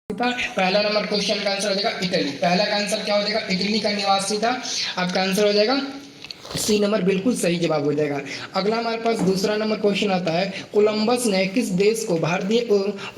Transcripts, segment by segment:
था। पहला number question का आंसर हो जाएगा इटली। पहला का आंसर क्या हो जाएगा? इटली का निवासी था। आपका आंसर हो जाएगा सी नंबर, बिल्कुल सही जवाब हो जाएगा। अगला हमारे पास दूसरा नंबर क्वेश्चन आता है, कोलंबस ने किस देश को भारतीय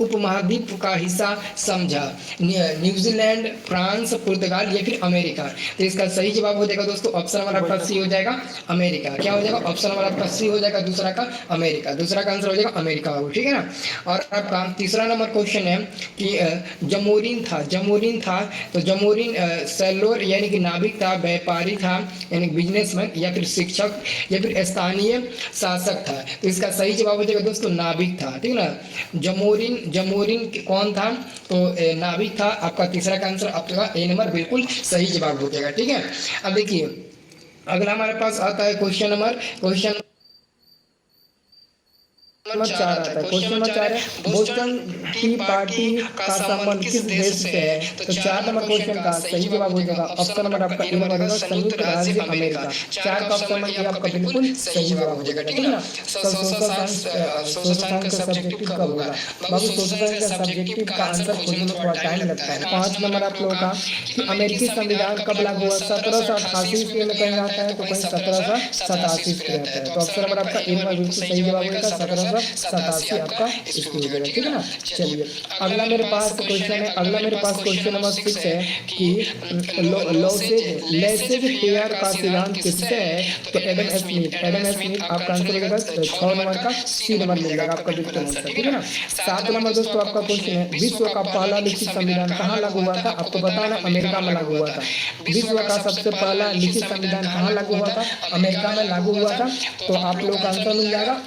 उपमहाद्वीप का हिस्सा समझा? न्यूजीलैंड, फ्रांस, पुर्तगाल या फिर अमेरिका? तो इसका सही जवाब हो जाएगा दोस्तों ऑप्शन नंबर आपका सी हो जाएगा, अमेरिका। क्या हो जाएगा? ऑप्शन नंबर आपका सी हो जाएगा, दूसरा का अमेरिका। दूसरा का आंसर हो जाएगा अमेरिका, ठीक है ना। और आपका तीसरा नंबर क्वेश्चन है कि जमोरिन था तो जमोरिन सेलोर यानी कि नाविक था, व्यापारी था यानी बिजनेसमैन, या फिर शिक्षक, या फिर स्थानीय शासक था? तो इसका सही जवाब हो जाएगा दोस्तों नाविक था, ठीक है ना। जमोरिन कौन था? तो नाविक था। आपका तीसरा का आंसर आपका ए नंबर बिल्कुल सही जवाब हो जाएगा, ठीक है। अब देखिए अगला हमारे पास आता है क्वेश्चन नंबर चार आता है। क्वेश्चन नंबर 4 है, बोस्टन टी पार्टी का संबंध किस देश से है? तो 4 नंबर क्वेश्चन का सही जवाब हो जाएगा ऑप्शन नंबर आपका ए नंबर होगा, संयुक्त राज्य अमेरिका। 4 का ऑप्शन नंबर आपका बिल्कुल सही जवाब हो जाएगा, ठीक है ना। सोशल साइंस का सब्जेक्टिव कब होगा? बाबू सोशल साइंस का सब्जेक्टिव का आंसर खोजने में थोड़ा टाइम लगता है। 5 नंबर आप लोगों का कि अमेरिकी संविधान कब लागू हुआ? 1788 ईस्वी में कहीं आता है तो कहीं 1787 ईस्वी में आता है। तो ऑप्शन नंबर आपका ए नंबर बिल्कुल सही जवाब होगा 1787 आपका इसको हो जाएगा, ठीक है ना। चलिए अगला मेरे पास क्वेश्चन नंबर 6 है कि लॉसेज फेयर का सिद्धांत किससे है? तो एडम स्मिथ। आपका आंसर हो जाएगा 6 नंबर का सी नंबर मिल जाएगा आपका बिल्कुल आंसर, ठीक है ना। 7 नंबर दोस्तों आपका क्वेश्चन है, विश्व का पहला लिखित संविधान कहाँ लागू हुआ था? आपको बताना अमेरिका में लागू हुआ था। विश्व का सबसे पहला लिखित संविधान कहाँ लागू हुआ था? अमेरिका में लागू हुआ था। तो आप लोगों का आंसर मिल जाएगा,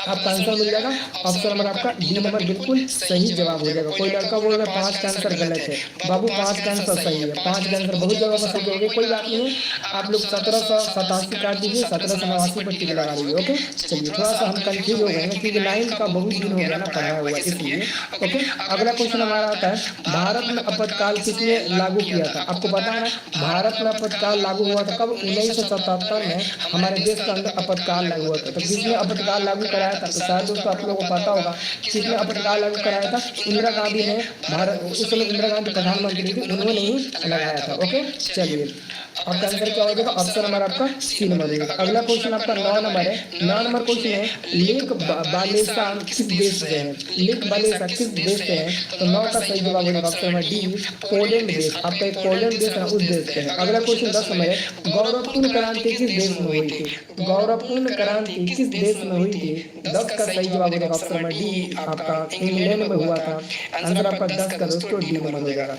आपका आंसर मिल जाएगा ऑप्शन नंबर आपका डी नंबर बिल्कुल सही जवाब हो जाएगा। कोई लड़का बोल रहा है 5 का आंसर गलत है, बाबू 5 का आंसर सही है। 5 का आंसर बहुत जगह पर सही होंगे, कोई बात नहीं। आप लोग 1787 काट दीजिए, 1789 पर टिक लगा दीजिए, ओके। चलिए थोड़ा सा हम कंफ्यूज हो गए हैं क्योंकि 9 का बहुत दिन हो गया ना पढ़ाया हुआ, इसलिए ओके। अगला क्वेश्चन हमारा आता है, भारत में आपातकाल किसने लागू किया था? आपको पता है ना भारत में आपातकाल लागू हुआ था कब? 1977 में हमारे देश के अंदर आपातकाल लागू हुआ था। तो किसने आपातकाल लागू कराया था? तो शायद दोस्तों आप लोगों को पता होगा किसने आपातकाल लागू कराया था? इंदिरा गांधी ने। भारत उस समय इंदिरा गांधी प्रधानमंत्री थी, उन्होंने ही लगाया था, ओके। चलिए आपका आंसर क्या हो जाएगा? ऑप्शन नंबर आपका सी नंबर हो जाएगा। अगला क्वेश्चन आपका 9 नंबर है। 9 नंबर क्वेश्चन है, लेक बालेसा किस देश से है? लेक बालेसा किस देश से है? तो 9 का सही जवाब हो जाएगा ऑप्शन नंबर डी, पोलैंड देश। आपका एक पोलैंड देश है, उस देश से है। अगला क्वेश्चन 10 नंबर है, गौरवपूर्ण क्रांति किस देश में हुई थी? गौरवपूर्ण क्रांति किस देश में हुई थी? 10 का सही जवाब हो जाएगा ऑप्शन नंबर डी, आपका इंग्लैंड में हुआ था। आंसर आपका 10 का दोस्तों डी नंबर हो जाएगा।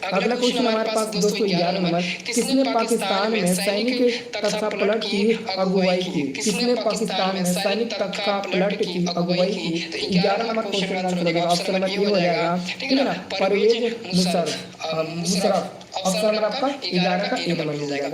अगला क्वेश्चन हमारे पास दोस्तों 11 नंबर, किसने पाकिस्तान में सैनिक तख्ता पलट की अगुवाई की? किसने पाकिस्तान में सैनिक तख्ता पलट की अगुवाई की? तो 11 नंबर क्वेश्चन का आंसर होगा ऑप्शन नंबर ए हो जाएगा, ठीक है ना, परवेज मुशर्रफ। ऑप्शन नंबर आपका 11 का ए नंबर मिल जाएगा।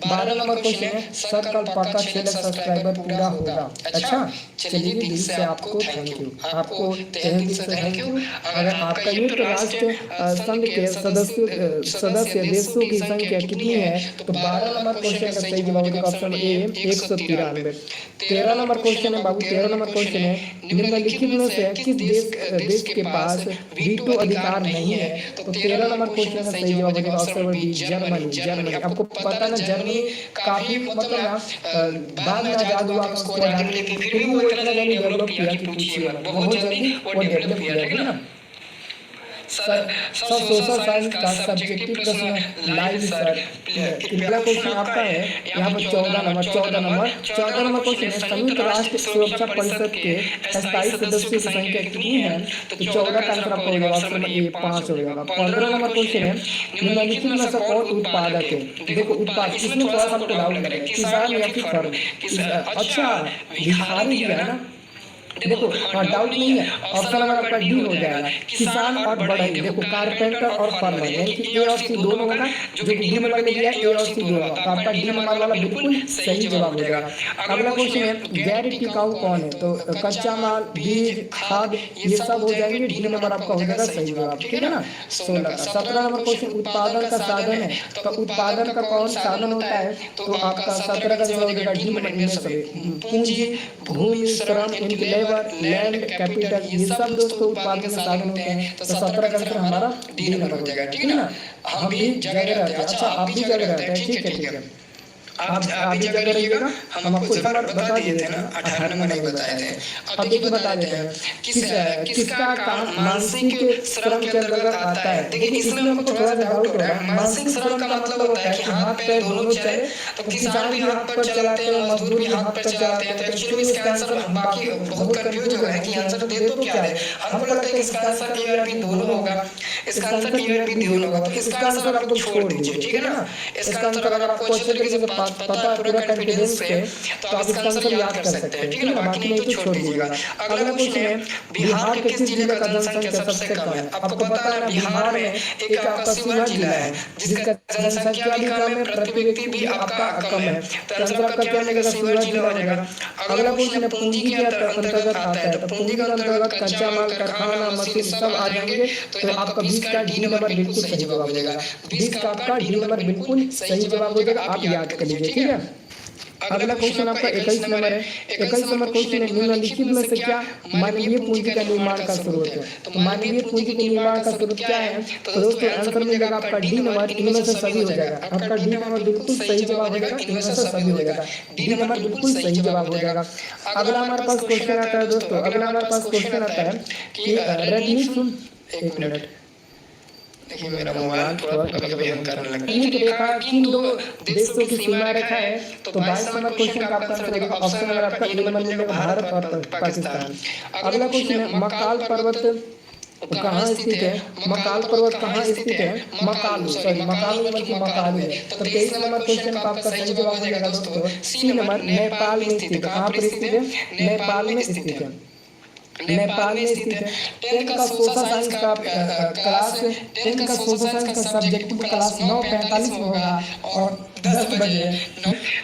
12 नंबर क्वेश्चन है, सर कल पक्का 6 लाख सब्सक्राइबर पूरा होगा। अच्छा चलिए दिल से आपको थैंक यू, आपको तहे दिल से थैंक यू। अगर आपका संयुक्त राष्ट्र संघ के सदस्य देशों की संख्या कितनी है? तो 12 नंबर क्वेश्चन का सही जवाब होगा ऑप्शन ए 193। 13 नंबर क्वेश्चन है बाबू, 13 नंबर क्वेश्चन है, निम्नलिखित में से किस देश के पास वीटो अधिकार नहीं है? तो 13 नंबर क्वेश्चन का सही जवाब होगा ऑप्शन नंबर डी, जर्मनी। आपको पता ना जर्मनी काफी मतलब बाद में आजाद हुआ, उसको आजादी लेके फिर भी वो इतना जल्दी डेवलप किया कि पूछिए मत, बहुत जल्दी वो डेवलप किया, ठीक है ना। सोशल साइंस का सब्जेक्टिव प्रश्न लाइव सर। पहला क्वेश्चन आपका है यहाँ पर 14 नंबर क्वेश्चन है, संयुक्त राष्ट्र सुरक्षा परिषद के स्थायी सदस्यों की संख्या कितनी है? तो 14 का आंसर आपका हो जाएगा ऑप्शन नंबर ए 5 हो जाएगा। 15 नंबर क्वेश्चन है, निम्नलिखित में से कौन उत्पादक है? देखो उत्पाद इसमें थोड़ा सा आपको डाउट लग रहा है, किसान या फिर फर्म? अच्छा भिखारी भी है ना, देखो हाँ डाउट नहीं है, ऑप्शन नंबर आपका डी हो जाएगा, किसान और बढ़ई। देखो कारपेंटर और फार्मर यानी कि ए और सी दोनों होगा, जो कि डी नंबर में दिया ए और सी दोनों होगा, तो आपका डी नंबर वाला बिल्कुल सही जवाब हो जाएगा। अगला क्वेश्चन है, गैर टिकाऊ कौन है? तो कच्चा माल, बीज, खाद ये सब हो जाएंगे, डी नंबर आपका हो जाएगा सही जवाब, ठीक है ना। 16 का 17 नंबर क्वेश्चन, उत्पादन का साधन है, तो उत्पादन का कौन साधन होता है? तो आपका 17 का जवाब हो जाएगा डी नंबर इनमें से पूंजी, भूमि, श्रम, इनकी रिवर, लैंड, कैपिटल, ये सब दोस्तों उत्पादन के साधन होते हैं। तो 17 का आंसर हमारा डी नंबर हो जाएगा। ठीक है ना, हम भी जगह रहते हैं। अच्छा, आप भी जगह रहते हैं, ठीक है ठीक है, आप भी जगह रहिएगा। हम आपको नंबर बता दिए थे ना, 18 नंबर नहीं बताए थे। अब देखिए बता देते हैं, किसका काम मानसिक श्रम के अंतर्गत आता है। देखिए इसमें हमको थोड़ा सा डाउट हो रहा है। मानसिक श्रम का मतलब होता है कि हाथ पैर दोनों चले, तो किसान भी हाथ पैर चलाते हैं, मजदूर भी हाथ पैर चलाते हैं। तो एक्चुअली इसका आंसर बाकी बहुत कंफ्यूज हो रहा है कि आंसर दे तो क्या है। हमको लगता है कि इसका आंसर ए और बी दोनों होगा, इसका आंसर ए और बी दोनों होगा। तो इसका आंसर आप लोग छोड़ दीजिए, ठीक है ना। इसका आंसर अगर आपको अच्छे तरीके से पता है पूरा कॉन्फिडेंस से, तो आप इसका आंसर याद कर सकते हैं, ठीक है ना, बाकी नहीं तो छोड़ दीजिएगा। अगला क्वेश्चन है, बिहार के किस जिले का जनसंख्या सबसे कम है। आपको पता है ना, बिहार में एक आपका शिवहर जिला है जिसका जनसंख्या भी कम है, प्रति व्यक्ति भी आपका कम है। तो आंसर आपका क्या मिलेगा, शिवहर जिला हो जाएगा। अगला क्वेश्चन है, पूंजी के अंतर्गत आता है। तो पूंजी के अंतर्गत कच्चा माल, कारखाना, मशीन सब आ जाएंगे। तो आपका 20 का डी नंबर बिल्कुल सही जवाब हो जाएगा। 20 का आपका डी नंबर बिल्कुल सही जवाब हो जाएगा, आप याद कर लीजिए, ठीक है। अगला क्वेश्चन आपका 21 नंबर है। 21 नंबर क्वेश्चन है, निम्नलिखित में से क्या मानवीय पूंजी का निर्माण का स्रोत है। तो मानवीय पूंजी के निर्माण का स्रोत क्या है। तो दोस्तों आंसर मिलेगा आपका डी नंबर, इनमें से सभी हो जाएगा। आपका डी नंबर बिल्कुल सही जवाब हो जाएगा, इनमें से सभी हो जाएगा। डी नंबर बिल्कुल सही जवाब हो जाएगा। अगला हमारे पास क्वेश्चन आता है दोस्तों, अगला हमारे पास क्वेश्चन आता है कि रेडमी, एक मिनट देखिए मेरा मोबाइल थोड़ा कभी-कभी करने लगता है। रेखा किन दो देशों की सीमा रेखा है। तो 22 नंबर क्वेश्चन का आपका आंसर होगा ऑप्शन नंबर आपका ए नंबर मिलेगा, भारत और पाकिस्तान। अगला क्वेश्चन है, मकाल पर्वत कहाँ स्थित है। मकाल पर्वत कहाँ स्थित है, मकालू, सॉरी मकालू बल्कि मकालू है। तो 23 नंबर क्वेश्चन का आपका सही जवाब हो जाएगा दोस्तों सी नंबर, नेपाल में स्थित है। कहाँ पर स्थित है, नेपाल में स्थित है, नेपाल में स्थित है। 10th का सोशल साइंस का क्लास, 10th का सोशल साइंस का सब्जेक्टिव क्लास 9:45 में होगा और 10 बजे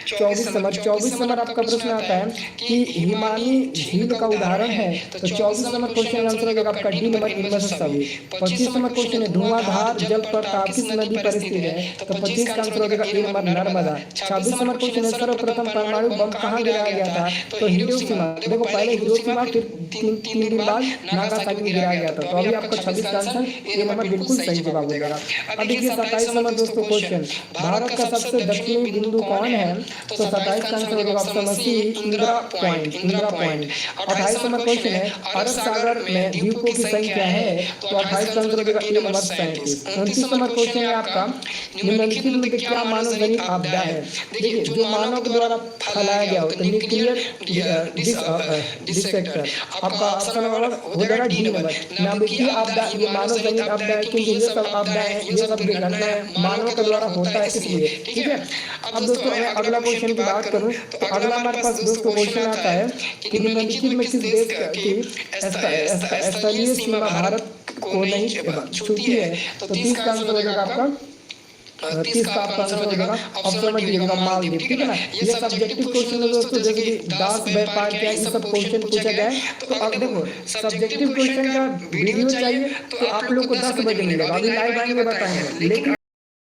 24 नंबर आपका प्रश्न आता है कि हिमानी झील का उदाहरण है। तो 24 नंबर क्वेश्चन आंसर होगा आपका डी नंबर, इनमें से सभी। 25 नंबर क्वेश्चन है, धुआंधार जल प्रताप किस नदी पर स्थित है। तो 25 का आंसर होगा ए नंबर, नर्मदा। 26 नंबर क्वेश्चन है, सर्वप्रथम परमाणु बम कहाँ गिराया गया था। तो हिरोशिमा, देखो पहले हिरोशिमा, फिर 3 दिन बाद नागासाकी में गिराया गया था। तो अभी आपका 26 का आंसर ए नंबर बिल्कुल सही जवाब हो जाएगा। अब देखिए 27 नंबर दोस्तों क्वेश्चन, भारत का सबसे दक्षिणी बिंदु कौन है। तो 27 का आंसर होगा option C, Indira Point, Indira Point. 28 number question है, अरब सागर में द्वीपों की संख्या है। तो 28 का आंसर होगा ए नंबर 37। 29 नंबर क्वेश्चन है आपका, निम्नलिखित में क्या मानव जनित आपदा है। देखिए जो मानव के द्वारा फैलाया गया हो, तो न्यूक्लियर डिसएस्टर आपका ऑप्शन नंबर हो जाएगा डी नंबर। नाभिकीय आपदा, ये मानव जनित आपदा है क्योंकि ये सब आपदा है, ये सब घटनाएं मानव के द्वारा होता है इसलिए, ठीक है। अब दोस्तों मैं अगला क्वेश्चन की बात करूं तो अगला हमारे पास दोस्तों क्वेश्चन आता है कि निम्नलिखित में किस देश की स्थलीय सीमा भारत को नहीं छूती है। तो 30 का आंसर हो जाएगा आपका, 30 का आपका आंसर हो जाएगा ऑप्शन नंबर डी होगा, मालदीव, ठीक है ना। ये सब्जेक्टिव क्वेश्चन है दोस्तों, जैसे कि दास व्यापार क्या, ये सब क्वेश्चन पूछा गया है। तो अब देखो सब्जेक्टिव क्वेश्चन का वीडियो चाहिए तो आप लोग को 10 बजे मिलेगा, अभी लाइव आएंगे बताएंगे। लेकिन